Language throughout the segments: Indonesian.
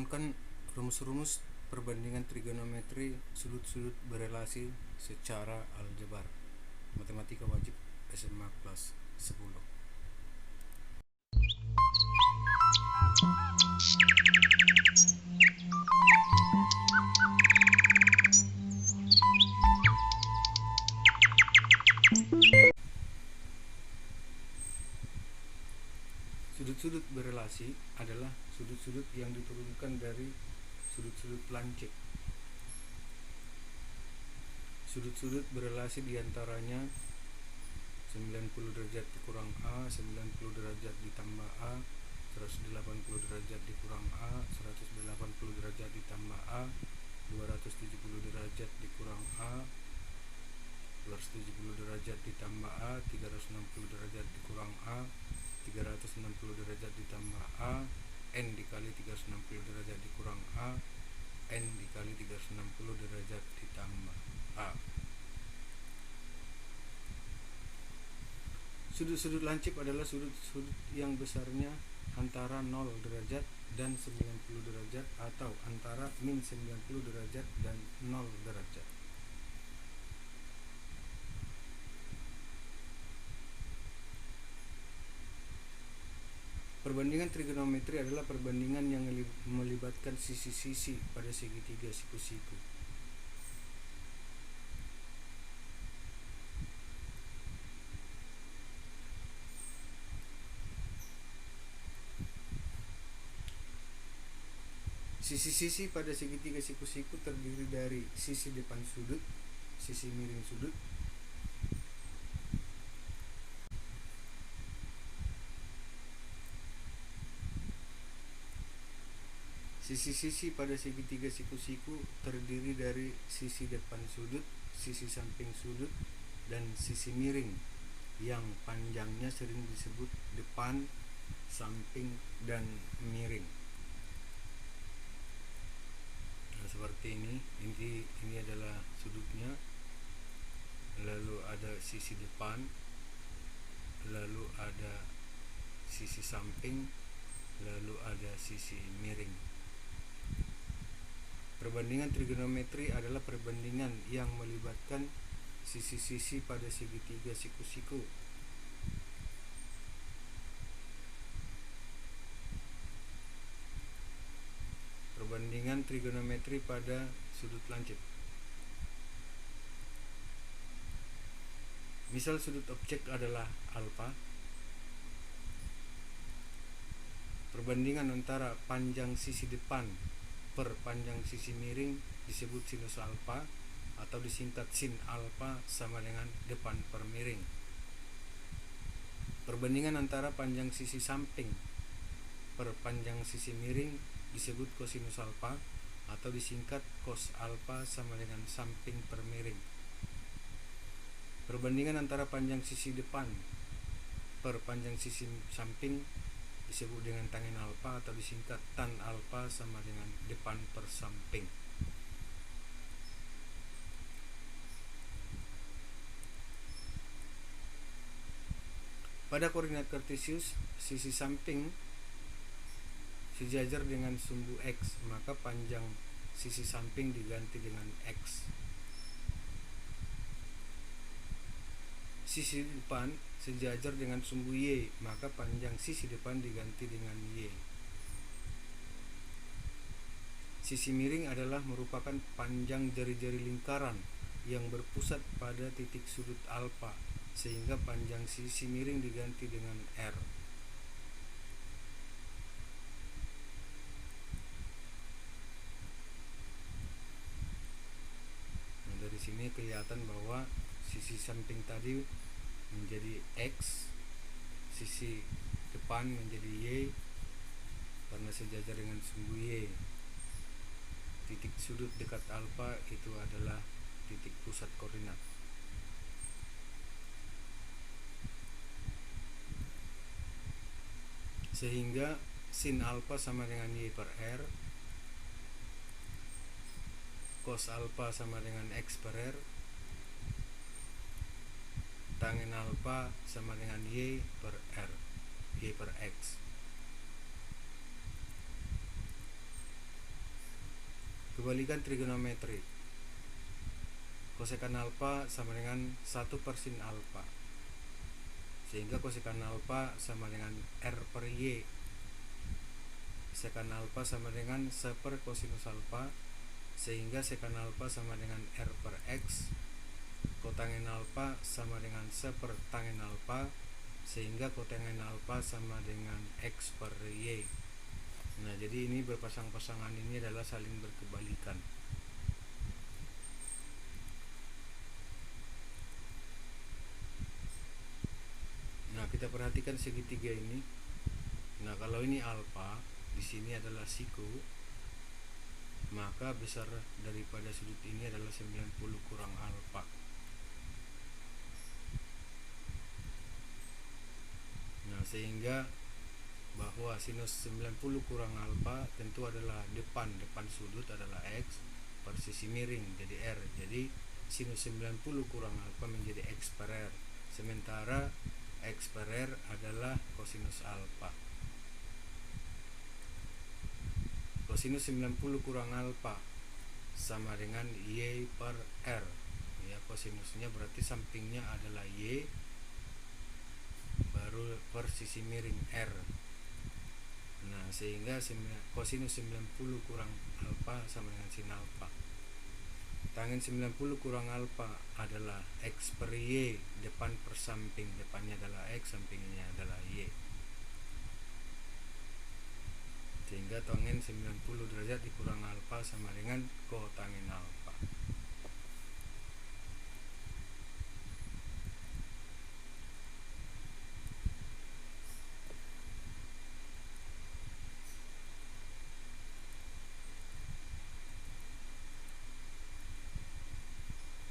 Renungkan rumus-rumus perbandingan trigonometri sudut-sudut berelasi secara aljabar. Matematika wajib SMA kelas 10. Sudut-sudut berelasi adalah sudut-sudut yang diturunkan dari sudut-sudut lancip. Sudut-sudut berelasi diantaranya 90 derajat dikurang A, 90 derajat ditambah A, 180 derajat dikurang A, 180 derajat ditambah A, 270 derajat dikurang A, 270 derajat ditambah A, 360 derajat dikurang A, 360 derajat ditambah A, N dikali 360 derajat dikurang A, N dikali 360 derajat ditambah A. Sudut-sudut lancip adalah sudut-sudut yang besarnya antara 0 derajat dan 90 derajat atau antara min 90 derajat dan 0 derajat. Perbandingan trigonometri adalah perbandingan yang melibatkan sisi-sisi pada segitiga siku-siku. Sisi-sisi pada segitiga siku-siku terdiri dari sisi depan sudut, sisi miring sudut, sisi-sisi pada segitiga siku-siku terdiri dari sisi depan sudut, sisi samping sudut, dan sisi miring yang panjangnya sering disebut depan, samping, dan miring. Nah, seperti ini adalah sudutnya, lalu ada sisi depan, lalu ada sisi samping, lalu ada sisi miring. Perbandingan trigonometri adalah perbandingan yang melibatkan sisi-sisi pada segitiga siku-siku. Perbandingan trigonometri pada sudut lancip. Misal sudut objek adalah alfa. Perbandingan antara panjang sisi depan per panjang sisi miring disebut sinus alfa atau disingkat sin alfa sama dengan depan per miring. Perbandingan antara panjang sisi samping per panjang sisi miring disebut kosinus alfa atau disingkat cos alfa sama dengan samping per miring. Perbandingan antara panjang sisi depan per panjang sisi samping disebut dengan tangent alfa atau disingkat tan alfa sama dengan depan per samping. Pada koordinat kartesius, sisi samping sejajar dengan sumbu X, maka panjang sisi samping diganti dengan X. Sisi depan sejajar dengan sumbu Y, maka panjang sisi depan diganti dengan Y. Sisi miring adalah merupakan panjang jari-jari lingkaran yang berpusat pada titik sudut alfa, sehingga panjang sisi miring diganti dengan R. Nah, dari sini kelihatan bahwa sisi samping tadi menjadi X, sisi depan menjadi Y karena sejajar dengan sumbu Y. Titik sudut dekat alfa itu adalah titik pusat koordinat. Sehingga sin alfa sama dengan Y per R, cos alfa sama dengan X per R, tangent alfa sama dengan Y per R, Y per X. kebalikan trigonometri. Kosekan alfa sama dengan 1 per sin alfa, sehingga kosekan alfa sama dengan R per Y. Sekan alfa sama dengan 1 per kosinus alfa, sehingga sekan alfa sama dengan R per X. Kotangen alfa sama dengan 1 per tangen alfa, sehingga kotangen alfa sama dengan X per Y. Nah, jadi ini berpasang-pasangan ini adalah saling berkebalikan. Nah, kita perhatikan segitiga ini. Nah, kalau ini alfa, di sini adalah siku, maka besar daripada sudut ini adalah 90 kurang alfa. Nah, sehingga bahwa sinus 90 kurang alfa tentu adalah depan sudut adalah X per sisi miring, jadi R. Jadi sinus 90 kurang alfa menjadi X per R, sementara X per R adalah kosinus alfa. Kosinus 90 kurang alfa sama dengan Y per R. Ya, kosinusnya berarti sampingnya adalah Y baru per sisi miring R. Nah, sehingga kosinus 90 kurang alfa sama dengan sin alfa. Tangen 90 kurang alfa adalah X per Y, depan per samping, depannya adalah X, sampingnya adalah Y. Sehingga tangen 90 derajat dikurang alfa sama dengan kotangen alfa.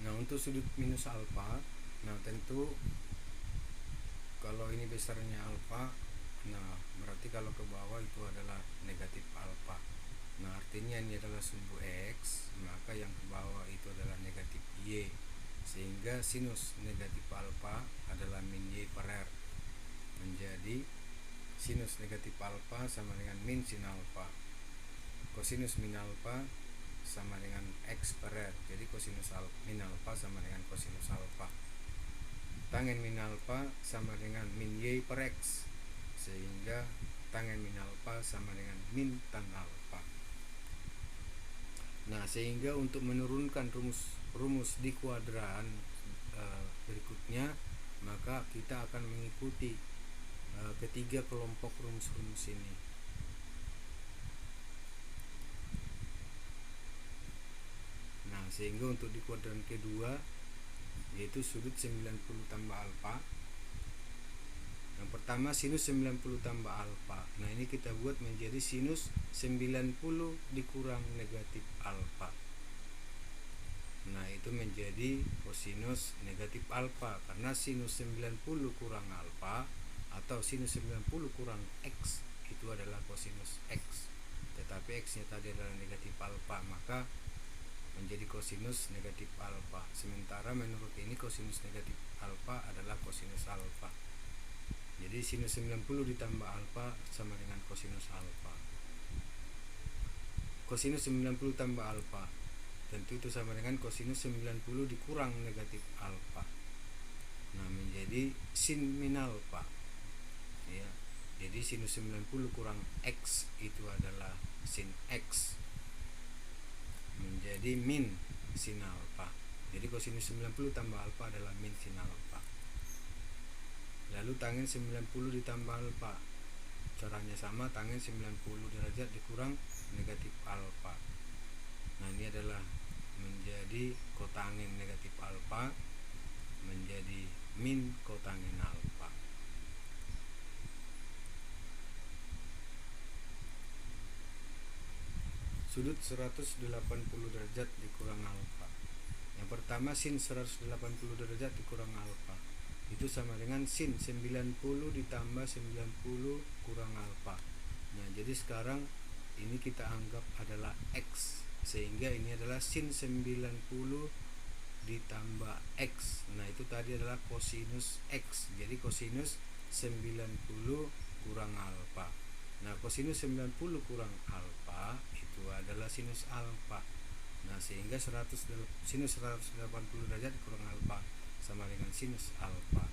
Nah, untuk sudut minus alfa, nah tentu kalau ini besarnya alfa, nah berarti kalau ke bawah itu adalah negatif alfa. Nah, artinya ini adalah sumbu X, maka yang ke bawah itu adalah negatif Y, sehingga sinus negatif alfa adalah min Y per R, menjadi sinus negatif alfa sama dengan min sin alfa. Kosinus min alfa sama dengan X per R, jadi kosinus min alfa sama dengan kosinus alfa. Tangen min alfa sama dengan min Y per X, sehingga tangen min alfa sama dengan min tan alfa. Nah, sehingga untuk menurunkan rumus di kuadran berikutnya, maka kita akan mengikuti ketiga kelompok rumus-rumus ini. Nah, sehingga untuk di kuadran kedua, yaitu sudut 90 tambah alfa. Yang pertama sinus 90 tambah alfa. Nah, ini kita buat menjadi sinus 90 dikurang negatif alfa. Nah, itu menjadi kosinus negatif alfa, karena sinus 90 kurang alfa atau sinus 90 kurang X itu adalah kosinus X. Tetapi X nya tadi adalah negatif alfa, maka menjadi kosinus negatif alfa. Sementara menurut ini kosinus negatif alfa adalah kosinus alfa. Jadi sinus 90 ditambah alfa sama dengan kosinus alfa. Kosinus 90 tambah alfa tentu itu sama dengan kosinus 90 dikurang negatif alfa. Nah, menjadi sin min alfa. Ya. Jadi sinus 90 kurang X itu adalah sin X, menjadi min sin alfa. Jadi kosinus 90 tambah alfa adalah min sin alfa. Lalu tangen 90 ditambah alfa, caranya sama, tangen 90 derajat dikurang negatif alfa. Nah, ini adalah menjadi kotangen negatif alfa, menjadi min kotangen alfa. Sudut 180 derajat dikurang alfa. Yang pertama sin 180 derajat dikurang alfa, itu sama dengan sin 90 ditambah 90 kurang alfa. Nah, jadi sekarang ini kita anggap adalah X, sehingga ini adalah sin 90 ditambah X. Nah, itu tadi adalah kosinus X, jadi kosinus 90 kurang alfa. Nah, kosinus 90 kurang alfa itu adalah sinus alfa. Nah, sehingga sinus 180 derajat dikurang alfa sama dengan sinus alfa.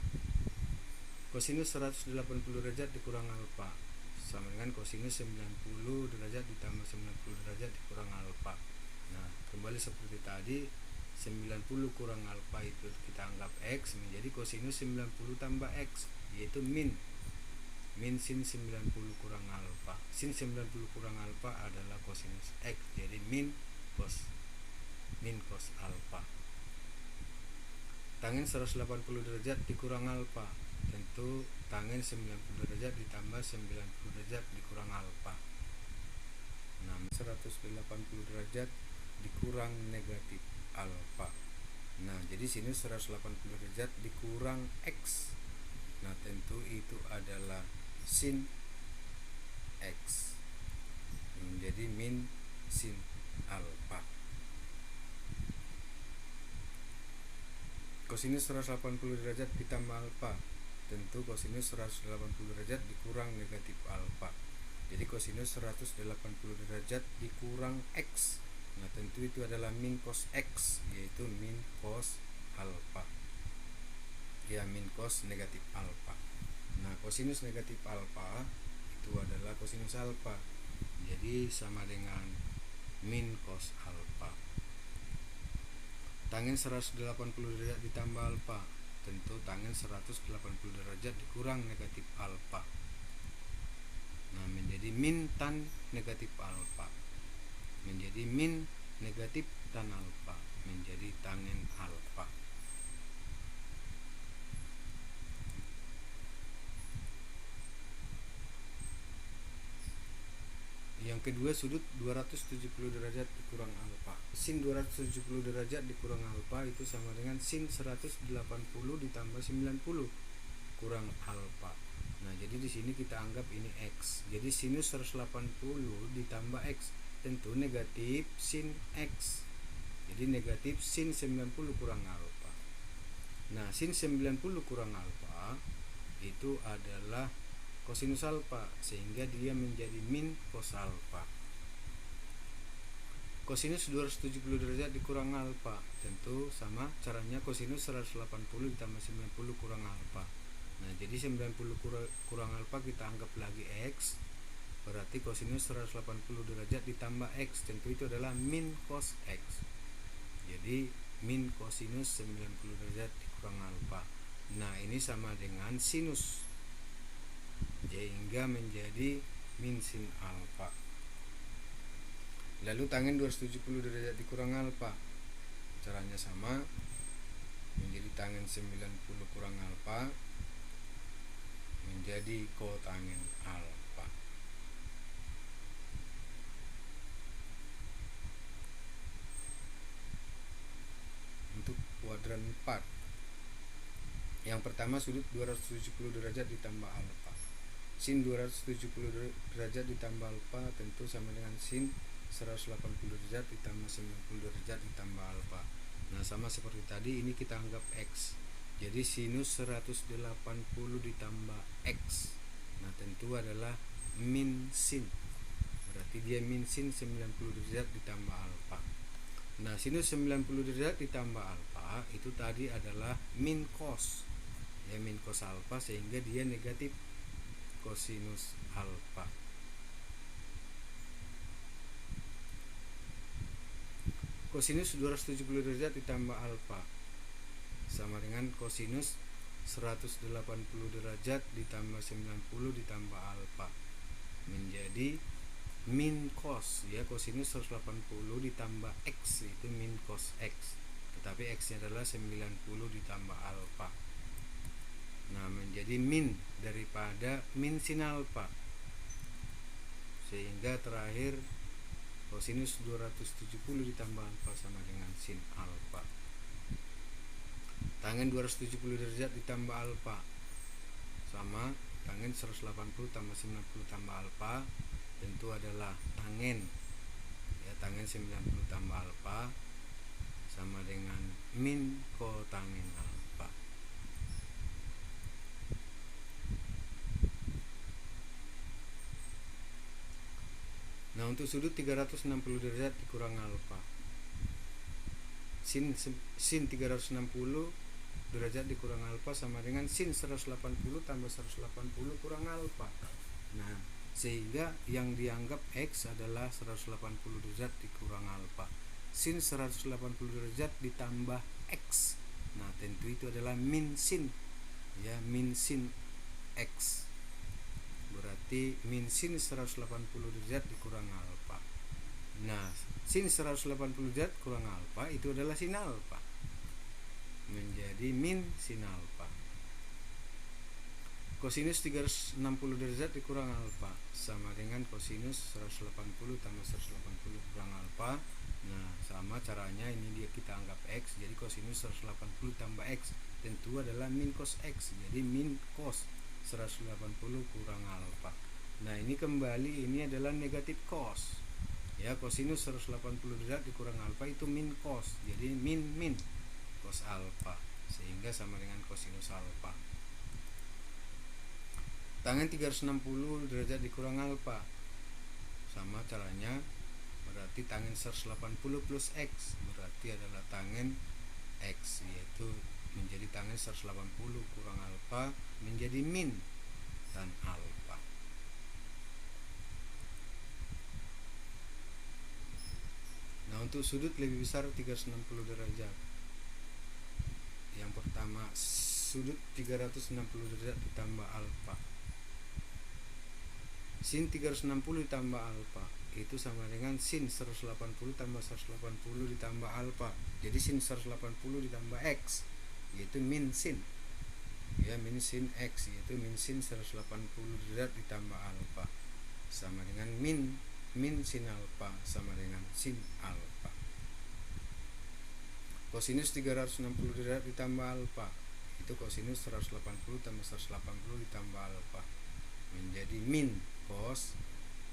Kosinus 180 derajat dikurang alfa sama dengan kosinus 90 derajat ditambah 90 derajat dikurang alfa. Nah, kembali seperti tadi, 90 kurang alfa itu kita anggap X, menjadi kosinus 90 tambah X, yaitu min sin 90 kurang alfa. Sin 90 kurang alfa adalah kosinus X, jadi min cos alfa. Tangen 180 derajat dikurang alfa, tentu tangen 90 derajat ditambah 90 derajat dikurang alfa. Nah, 180 derajat dikurang negatif alfa. Nah, jadi sinus 180 derajat dikurang X. Nah, tentu itu adalah sin X, menjadi min sin alfa. Kosinus 180 derajat ditambah alfa, tentu kosinus 180 derajat dikurang negatif alfa. Jadi kosinus 180 derajat dikurang X. Nah, tentu itu adalah min cos X, yaitu min cos alfa. Ya, min cos negatif alfa. Nah, kosinus negatif alfa itu adalah kosinus alfa. Jadi sama dengan min cos alfa. Tangen 180 derajat ditambah alfa, tentu tangen 180 derajat dikurang negatif alfa. Nah, menjadi min tan negatif alfa, menjadi min negatif tan alfa, menjadi tangen alfa. Yang kedua, sudut 270 derajat dikurang alfa. Sin 270 derajat dikurang alfa itu sama dengan sin 180 ditambah 90 kurang alfa. Nah, jadi di sini kita anggap ini X. Jadi sinus 180 ditambah X, tentu negatif sin X. Jadi negatif sin 90 kurang alfa. Nah, sin 90 kurang alfa itu adalah kosinus alfa, sehingga dia menjadi min cos alfa. Kosinus 270 derajat dikurang alfa, tentu sama caranya kosinus 180 ditambah 90 kurang alfa. Nah, jadi 90 kurang alfa kita anggap lagi X, berarti kosinus 180 derajat ditambah X, tentu itu adalah min cos X. Jadi min kosinus 90 derajat dikurang alfa. Nah, ini sama dengan sinus, sehingga menjadi min sin alfa. Lalu tangen 270 derajat dikurang alfa, caranya sama, menjadi tangen 90 kurang alfa, menjadi kotangen alfa. Untuk kuadran 4, yang pertama, sudut 270 derajat ditambah alfa. Sin 270 derajat ditambah alfa tentu sama dengan sin 180 derajat ditambah 90 derajat ditambah alfa. Nah, sama seperti tadi, ini kita anggap X. Jadi sinus 180 ditambah X. Nah, tentu adalah min sin. Berarti dia min sin 90 derajat ditambah alfa. Nah, sinus 90 derajat ditambah alfa itu tadi adalah min cos. Ya, min cos alfa, sehingga dia negatif kosinus alfa. Kosinus 270 derajat ditambah alfa sama dengan kosinus 180 derajat ditambah 90 ditambah alfa, menjadi min cos. Ya, kosinus 180 ditambah X itu min cos X, tetapi X nya adalah 90 ditambah alfa. Nah, menjadi min daripada min sin alfa, sehingga terakhir kosinus 270 ditambah alfa sama dengan sin alfa. Tangen 270 derajat ditambah alfa sama tangen 180 tambah 90 tambah alfa, tentu adalah tangen. Ya, tangen 90 tambah alfa sama dengan min kotangen alfa. Nah, untuk sudut 360 derajat dikurang alfa, sin 360 derajat dikurang alfa sama dengan sin 180 tambah 180 kurang alfa. Nah, sehingga yang dianggap X adalah 180 derajat dikurang alfa. Sin 180 derajat ditambah X. Nah, tentu itu adalah min sin. Ya, min sin X. Berarti min sin 180 derajat dikurang alfa. Nah, sin 180 derajat kurang alfa itu adalah sin alfa. Menjadi min sin alfa. Kosinus 360 derajat dikurang alfa sama dengan kosinus 180 tambah 180 kurang alfa. Nah, sama caranya ini dia kita anggap X. Jadi kosinus 180 tambah X tentu adalah min cos X. Jadi min cos 180 kurang alfa. Nah, ini kembali ini adalah negatif cos. Ya, kosinus 180 derajat dikurang alfa itu min cos. Jadi min cos alfa sehingga sama dengan kosinus alfa. Tangen 360 derajat dikurang alfa. Sama caranya berarti tangen 180 plus X berarti adalah tangen X, yaitu menjadi tangen 180 kurang alfa menjadi min tan alfa. Nah, untuk sudut lebih besar 360 derajat. Yang pertama, sudut 360 derajat ditambah alfa. Sin 360 ditambah alfa itu sama dengan sin 180 tambah 180 ditambah alfa. Jadi sin 180 ditambah X yaitu min sin. Ya, min sin X yaitu min sin 180 derajat ditambah alfa sama dengan min sin alfa sama dengan sin alfa. Kosinus 360 derajat ditambah alfa itu kosinus 180 tambah 180 ditambah alfa menjadi min cos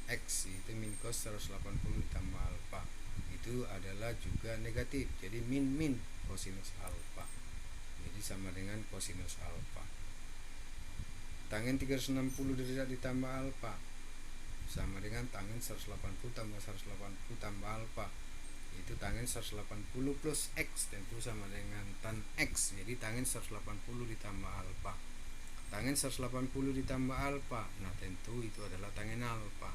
X itu min cos 180 ditambah alfa. Itu adalah juga negatif. Jadi min kosinus alfa. Jadi sama dengan kosinus alfa. Tangen 360 derajat ditambah alfa sama dengan tangen 180 tambah 180 tambah alfa. Itu tangen 180 plus X tentu sama dengan tan X. Jadi tangen 180 ditambah alfa. Tangen 180 ditambah alfa. Nah, tentu itu adalah tangen alfa.